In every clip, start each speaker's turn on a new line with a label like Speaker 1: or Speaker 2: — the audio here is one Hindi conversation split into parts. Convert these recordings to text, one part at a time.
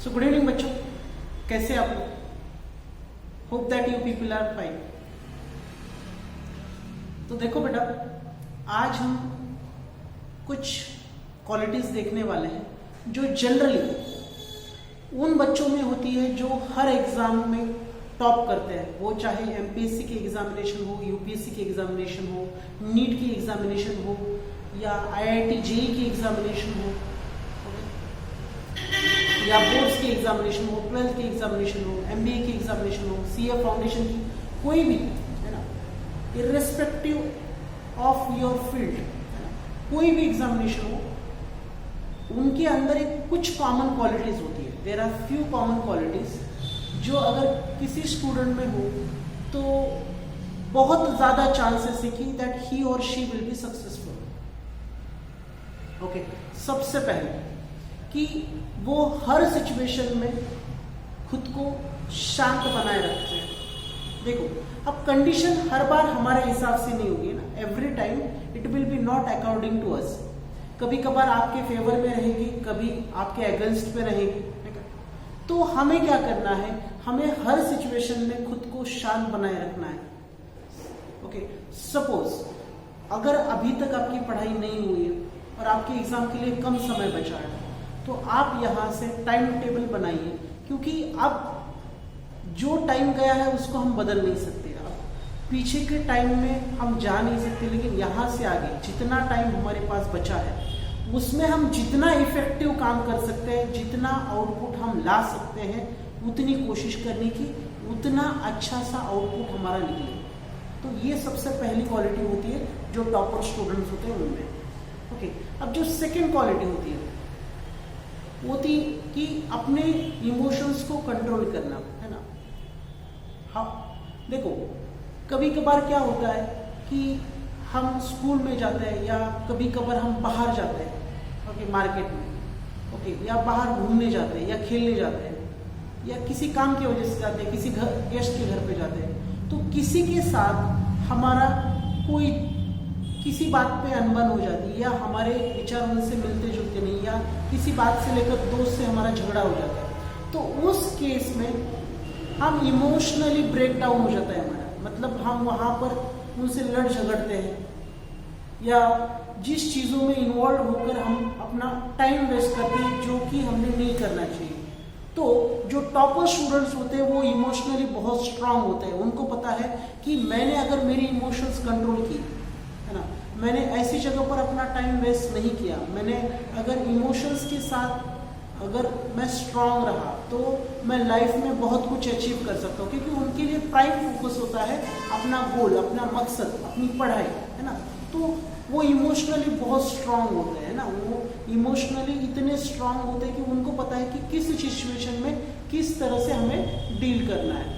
Speaker 1: सो गुड इवनिंग बच्चों, कैसे आप लोग? Hope that you people are fine. तो देखो बेटा, आज हम कुछ क्वालिटीज देखने वाले हैं जो जनरली उन बच्चों में होती है जो हर एग्जाम में टॉप करते हैं, वो चाहे एमपीएससी की एग्जामिनेशन हो, यूपीएससी की एग्जामिनेशन हो, नीट की एग्जामिनेशन हो या आईआईटी जेईई की एग्जामिनेशन हो या बोर्ड्स की एग्जामिनेशन हो, 12th की एग्जामिनेशन हो, एमबीए की एग्जामिनेशन हो, सीए फाउंडेशन की, कोई भी है ना, इर्रेस्पेक्टिव ऑफ योर फील्ड, कोई भी एग्जामिनेशन हो, उनके अंदर एक कुछ कॉमन क्वालिटीज होती है। There are few common qualities जो अगर किसी स्टूडेंट में हो तो बहुत ज्यादा चांसेस है कि दैट ही और she will be successful. Okay, सबसे पहले कि वो हर सिचुएशन में खुद को शांत बनाए रखते हैं। देखो, अब कंडीशन हर बार हमारे हिसाब से नहीं होगी ना, every time it will be not according to us. कभी कभार आपके फेवर में रहेगी, कभी आपके अगेंस्ट पे रहेगी। तो हमें क्या करना है, हमें हर सिचुएशन में खुद को शांत बनाए रखना है। ओके, सपोज अगर अभी तक आपकी पढ़ाई नहीं हुई है और आपके एग्जाम के लिए कम समय बचा है, तो आप यहां से टाइम टेबल बनाइए, क्योंकि अब जो टाइम गया है उसको हम बदल नहीं सकते। अब पीछे के टाइम में हम जा नहीं सकते, लेकिन यहां से आगे जितना टाइम हमारे पास बचा है उसमें हम जितना इफेक्टिव काम कर सकते हैं, जितना आउटपुट हम ला सकते हैं, उतनी कोशिश करने की, उतना अच्छा सा आउटपुट हमारा निकले। तो ये सबसे पहली क्वालिटी होती है जो टॉपर स्टूडेंट्स होते हैं उनमें। ओके, अब जो सेकेंड क्वालिटी होती है होती कि अपने इमोशंस को कंट्रोल करना, है ना। हाँ, देखो कभी कभार क्या होता है कि हम स्कूल में जाते हैं या कभी कभार हम बाहर जाते हैं, ओके, मार्केट में, ओके, या बाहर घूमने जाते हैं या खेलने जाते हैं या किसी काम की वजह से जाते हैं, किसी गेस्ट के घर पे जाते हैं, तो किसी के साथ हमारा कोई किसी बात पे अनबन हो जाती है या हमारे विचार उनसे मिलते जुलते नहीं, या किसी बात से लेकर दोस्त से हमारा झगड़ा हो जाता है, तो उस केस में हम इमोशनली ब्रेक डाउन हो जाता है हमारा, मतलब हम वहां पर उनसे लड़ झगड़ते हैं या जिस चीजों में इन्वॉल्व होकर हम अपना टाइम वेस्ट करते हैं जो कि हमने नहीं करना चाहिए। तो जो टॉपर स्टूडेंट्स होते हैं वो इमोशनली बहुत स्ट्रांग होते हैं, उनको पता है कि मैंने अगर मेरी इमोशंस कंट्रोल की, है ना, मैंने ऐसी जगह पर अपना टाइम वेस्ट नहीं किया, मैंने अगर इमोशंस के साथ अगर मैं स्ट्रांग रहा तो मैं लाइफ में बहुत कुछ अचीव कर सकता हूँ, क्योंकि उनके लिए प्राइम फोकस होता है अपना गोल, अपना मकसद, अपनी पढ़ाई, है ना। तो वो इमोशनली बहुत स्ट्रांग होते हैं ना, वो इमोशनली इतने स्ट्रांग होते हैं कि उनको पता है कि किस सिचुएशन में किस तरह से हमें डील करना है।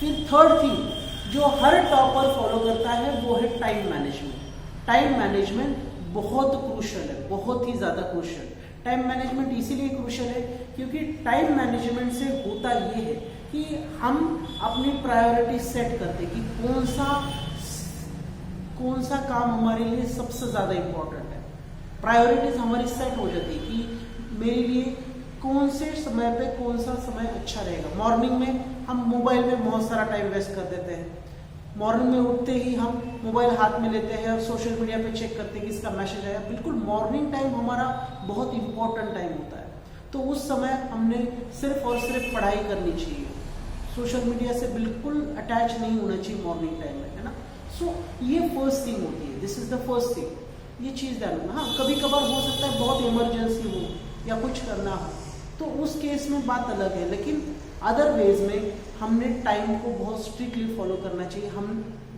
Speaker 1: फिर थर्ड थिंग जो हर टॉपर फॉलो करता है वो है टाइम मैनेजमेंट। टाइम मैनेजमेंट बहुत क्रूशियल है, बहुत ही ज्यादा क्रूशियल। टाइम मैनेजमेंट इसीलिए क्रूशियल है क्योंकि टाइम मैनेजमेंट से होता ये है कि हम अपनी प्रायोरिटी सेट करते हैं कि कौन सा काम हमारे लिए सबसे ज्यादा इंपॉर्टेंट है। प्रायोरिटीज हमारी सेट हो जाती है कि मेरे लिए कौन से समय पे कौन सा समय अच्छा रहेगा। मॉर्निंग में हम मोबाइल में बहुत सारा टाइम वेस्ट कर देते हैं, मॉर्निंग में उठते ही हम मोबाइल हाथ में लेते हैं और सोशल मीडिया पे चेक करते हैं कि इसका मैसेज आया। बिल्कुल मॉर्निंग टाइम हमारा बहुत इंपॉर्टेंट टाइम होता है, तो उस समय हमने सिर्फ और सिर्फ पढ़ाई करनी चाहिए, सोशल मीडिया से बिल्कुल अटैच नहीं होना चाहिए मॉर्निंग टाइम में, है ना। सो ये फर्स्ट थिंग होती है, this is the first thing, ये चीज ध्यान रखना। हाँ, कभी कभार हो सकता है बहुत इमरजेंसी हो या कुछ करना हो, तो उस केस में बात अलग है, लेकिन अदर वेज में हमने टाइम को बहुत स्ट्रिक्टली फॉलो करना चाहिए। हम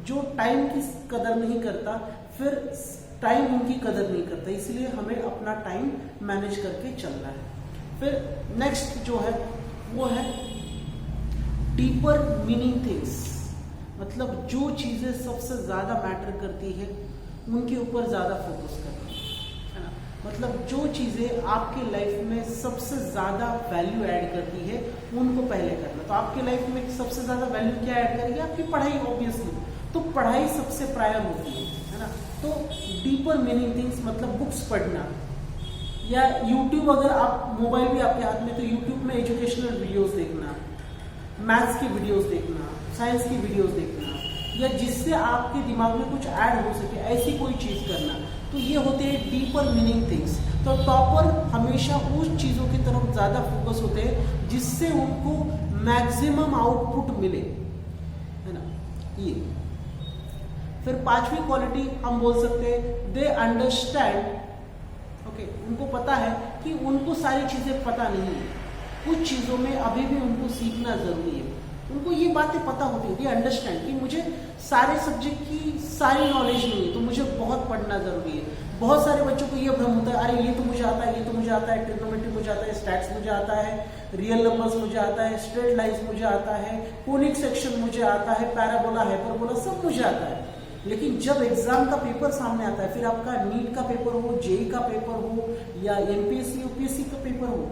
Speaker 1: जो टाइम की कदर नहीं करता, फिर टाइम उनकी कदर नहीं करता, इसलिए हमें अपना टाइम मैनेज करके चलना है। फिर नेक्स्ट जो है वो है डीपर मीनिंग थिंग्स, मतलब जो चीजें सबसे ज्यादा मैटर करती है उनके ऊपर ज्यादा फोकस करना, है ना। मतलब जो चीजें आपके लाइफ में सबसे ज्यादा वैल्यू ऐड करती है उनको पहले करना। तो आपके लाइफ में सबसे ज्यादा वैल्यू क्या ऐड करेगी? आपकी पढ़ाई, ऑब्वियसली। तो पढ़ाई सबसे प्रायर होती है ना। तो डीपर मीनिंग थिंग्स मतलब बुक्स पढ़ना या यूट्यूब, अगर आप मोबाइल भी आपके हाथ में, तो यूट्यूब में एजुकेशनल वीडियोस देखना, मैथ्स की वीडियोस देखना, साइंस की वीडियोस देखना, या जिससे आपके दिमाग में कुछ ऐड हो सके ऐसी कोई चीज़ करना, तो ये होते हैं डीपर मीनिंग थिंग्स। तो टॉपर हमेशा उस चीज़ों की तरफ ज़्यादा फोकस होते हैं जिससे उनको मैक्सिमम आउटपुट मिले, है ना। ये फिर पांचवी क्वालिटी हम बोल सकते हैं दे अंडरस्टैंड। ओके, उनको पता है कि उनको सारी चीज़ें पता नहीं है, कुछ चीज़ों में अभी भी उनको सीखना ज़रूरी है। उनको ये बातें पता होती है, दे अंडरस्टैंड कि मुझे सारे सब्जेक्ट की सारी नॉलेज नहीं है, तो मुझे बहुत पढ़ना ज़रूरी है। बहुत सारे बच्चों को ये भ्रम होता है, अरे ये तो मुझे आता है, ये तो मुझे आता है, ट्रिग्नोमेट्री मुझे आता है, स्टैट्स मुझे आता है, रियल नंबर्स मुझे आता है, स्ट्रेट लाइन्स मुझे आता है, कोनिक सेक्शन मुझे आता है, पैराबोला, हाइपरबोला सब मुझे आता है। लेकिन जब एग्जाम का पेपर सामने आता है, फिर आपका नीट का पेपर हो, जेई का पेपर हो, या एमपीएससी यूपीएससी का पेपर हो,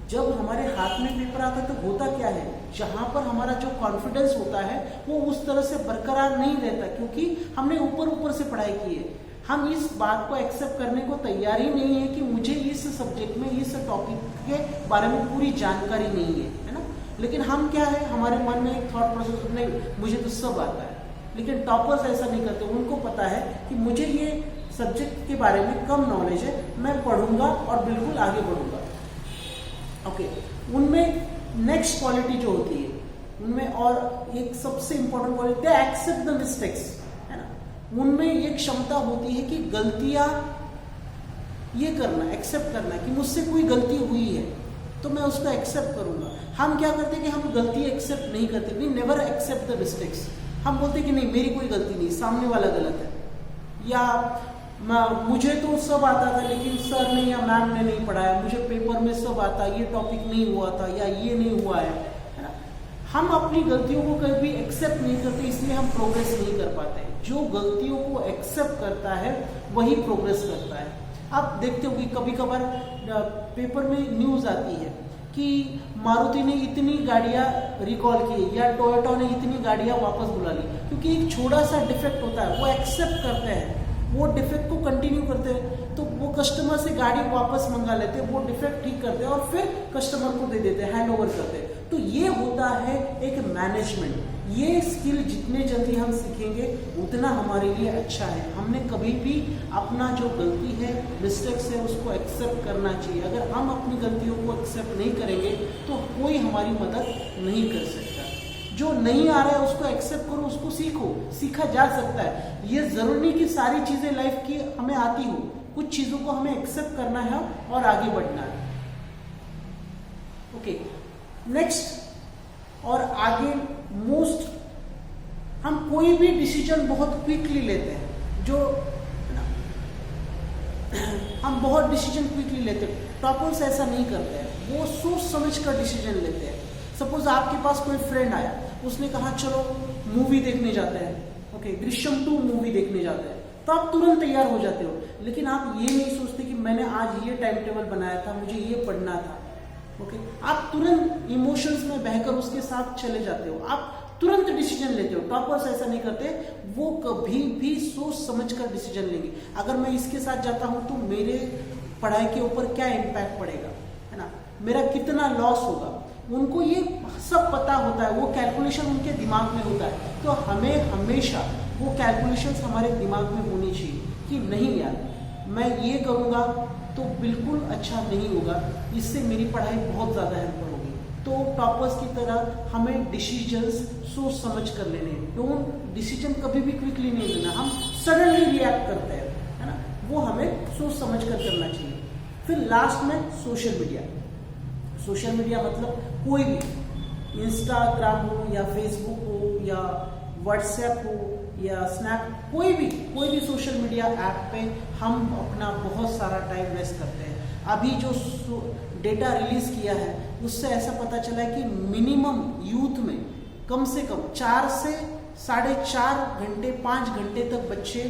Speaker 1: जब हमारे हाथ में पेपर आता है तो होता क्या है, जहां पर हमारा जो कॉन्फिडेंस होता है वो उस तरह से बरकरार नहीं रहता, क्योंकि हमने ऊपर ऊपर से पढ़ाई की है। हम इस बात को एक्सेप्ट करने को तैयार ही नहीं है कि मुझे इस सब्जेक्ट में, इस टॉपिक के बारे में पूरी जानकारी नहीं है ना। लेकिन हम क्या है, हमारे मन में एक थॉट प्रोसेस, नहीं मुझे तो सब आता है। लेकिन टॉपर्स ऐसा नहीं करते, उनको पता है कि मुझे ये सब्जेक्ट के बारे में कम नॉलेज है, मैं पढ़ूंगा और बिल्कुल आगे बढ़ूंगा। ओके, उनमें नेक्स्ट क्वालिटी जो होती है, उनमें और एक सबसे important quality, they accept the mistakes, है ना। उनमें ये क्षमता होती है कि गलतियां ये करना, एक्सेप्ट करना कि मुझसे कोई गलती हुई है तो मैं उसको एक्सेप्ट करूंगा। हम क्या करते हैं कि हम गलती एक्सेप्ट नहीं करते, we never accept the mistakes. हम बोलते कि नहीं मेरी कोई गलती नहीं, सामने वाला गलत है, या मुझे तो सब आता था लेकिन सर ने या मैम ने नहीं पढ़ाया, मुझे पेपर में सब आता, ये टॉपिक नहीं हुआ था या ये नहीं हुआ है ना। हम अपनी गलतियों को कभी भी नहीं करते, इसलिए हम प्रोग्रेस नहीं कर पाते। जो गलतियों को एक्सेप्ट करता है वही प्रोग्रेस करता है। आप देखते हो कि कभी कभार पेपर में न्यूज आती है कि मारुति ने इतनी गाड़ियां रिकॉल की या टोयोटा ने इतनी गाड़ियां वापस बुला ली, क्योंकि एक छोटा सा डिफेक्ट होता है, वो एक्सेप्ट करते हैं, वो डिफेक्ट को कंटिन्यू करते हैं, तो वो कस्टमर से गाड़ी वापस मंगा लेते हैं, वो डिफेक्ट ठीक करते हैं और फिर कस्टमर को दे देते हैं, हैंड ओवर करते हैं। तो ये होता है एक मैनेजमेंट। ये स्किल जितने जल्दी हम सीखेंगे उतना हमारे लिए अच्छा है। हमने कभी भी अपना जो गलती है, मिस्टेक्स है, उसको एक्सेप्ट करना चाहिए। अगर हम अपनी गलतियों को एक्सेप्ट नहीं करेंगे तो कोई हमारी मदद नहीं कर सकता। जो नहीं आ रहा है उसको एक्सेप्ट करो, उसको सीखो, सीखा जा सकता है। ये जरूरी नहीं कि सारी चीजें लाइफ की हमें आती हो, कुछ चीजों को हमें एक्सेप्ट करना है और आगे बढ़ना है। ओके, नेक्स्ट और आगे मोस्ट, हम कोई भी डिसीजन बहुत क्विकली लेते हैं, जो हम बहुत डिसीजन क्विकली लेते हैं। टॉपर्स ऐसा नहीं करते हैं, वो सोच समझ कर डिसीजन लेते हैं। सपोज आपके पास कोई फ्रेंड आया, उसने कहा चलो मूवी देखने जाते हैं, ओके दृश्यम 2 मूवी देखने जाते हैं, तो आप तुरंत तैयार हो जाते हो। लेकिन आप ये नहीं सोचते कि मैंने आज ये टाइम टेबल बनाया था, मुझे ये पढ़ना था, ओके आप तुरंत इमोशंस में बहकर उसके साथ चले जाते हो, आप तुरंत डिसीजन लेते हो। टॉपर्स ऐसा नहीं करते, वो कभी भी सोच समझ कर डिसीजन लेंगे। अगर मैं इसके साथ जाता हूं तो मेरे पढ़ाई के ऊपर क्या इम्पैक्ट पड़ेगा, है ना, मेरा कितना लॉस होगा, उनको ये सब पता होता है, वो कैलकुलेशन उनके दिमाग में होता है। तो हमें हमेशा वो कैलकुलेशंस हमारे दिमाग में होनी चाहिए कि नहीं यार मैं ये करूँगा तो बिल्कुल अच्छा नहीं होगा, इससे मेरी पढ़ाई बहुत ज़्यादा हेल्प होगी। तो टॉपर्स की तरह हमें डिसीजंस सोच समझ कर लेने हैं। डोंट डिसीजन कभी भी क्विकली नहीं लेना, हम सडनली रिएक्ट करते हैं, है ना, वो हमें सोच समझ कर करना चाहिए। फिर लास्ट में सोशल मीडिया। सोशल मीडिया मतलब कोई भी, इंस्टाग्राम हो या फेसबुक हो या व्हाट्सएप हो या स्नैप, कोई भी सोशल मीडिया ऐप पे हम अपना बहुत सारा टाइम वेस्ट करते हैं। अभी जो डेटा रिलीज किया है उससे ऐसा पता चला है कि मिनिमम यूथ में कम से कम 4 से 4.5 घंटे 5 घंटे तक बच्चे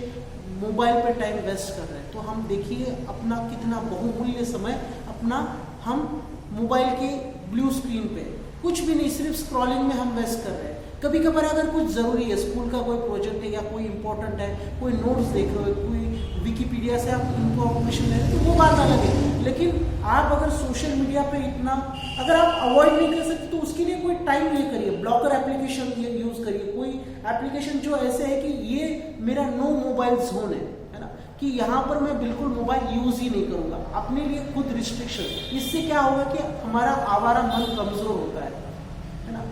Speaker 1: मोबाइल पे टाइम वेस्ट कर रहे हैं। तो हम देखिए अपना कितना बहुमूल्य समय अपना हम मोबाइल की ब्लू स्क्रीन पे कुछ भी नहीं, सिर्फ स्क्रॉलिंग में हम वेस्ट कर रहे हैं। कभी कभार अगर कुछ जरूरी है, स्कूल का कोई प्रोजेक्ट है या कोई इंपॉर्टेंट है, कोई नोट्स देख रहे हो, कोई विकिपीडिया मीडिया से आप इंफॉर्मेशन ले रहे हैं तो वो बात अलग है, लेकिन आप अगर सोशल मीडिया पे इतना अगर आप अवॉइड नहीं कर सकते तो उसके लिए कोई टाइम ये करिए, ब्लॉकर एप्लीकेशन यूज करिए, कोई एप्लीकेशन जो ऐसे है कि ये मेरा नो मोबाइल जोन है ना, कि यहाँ पर मैं बिल्कुल मोबाइल यूज ही नहीं करूंगा, अपने लिए खुद रिस्ट्रिक्शन। इससे क्या होगा कि हमारा आवारा मन कमजोर होता है ना,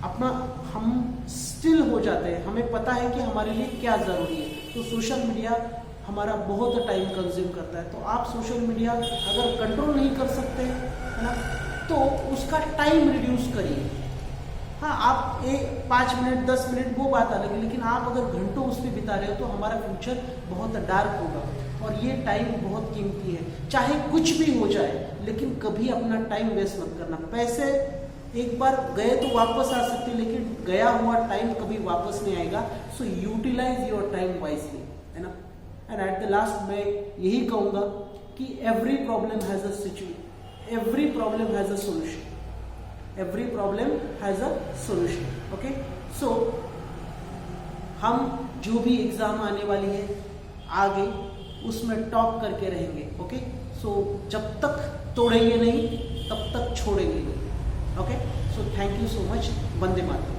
Speaker 1: अपना हम स्टिल हो जाते हैं, हमें पता है कि हमारे लिए क्या जरूरी है। तो सोशल मीडिया हमारा बहुत टाइम कंज्यूम करता है, तो आप सोशल मीडिया अगर कंट्रोल नहीं कर सकते है ना तो उसका टाइम रिड्यूस करिए। हाँ, आप 5 मिनट 10 मिनट वो बात अलग है, लेकिन आप अगर घंटों उस पर बिता रहे हो तो हमारा फ्यूचर बहुत डार्क होगा, और ये टाइम बहुत कीमती है। चाहे कुछ भी हो जाए, लेकिन कभी अपना टाइम वेस्ट मत करना। पैसे एक बार गए तो वापस आ सकते, लेकिन गया हुआ टाइम कभी वापस नहीं आएगा। सो यूटिलाइज योर टाइम वाइजली, है ना। एंड एट द लास्ट मैं यही कहूंगा कि every problem has a situation, every problem has a solution, every problem has a solution. Okay, so हम जो भी एग्जाम आने वाली है आगे उसमें टॉप करके रहेंगे। ओके, सो जब तक तोड़ेंगे नहीं तब तक छोड़ेंगे नहीं। Okay, so thank you so much. Vande Mataram.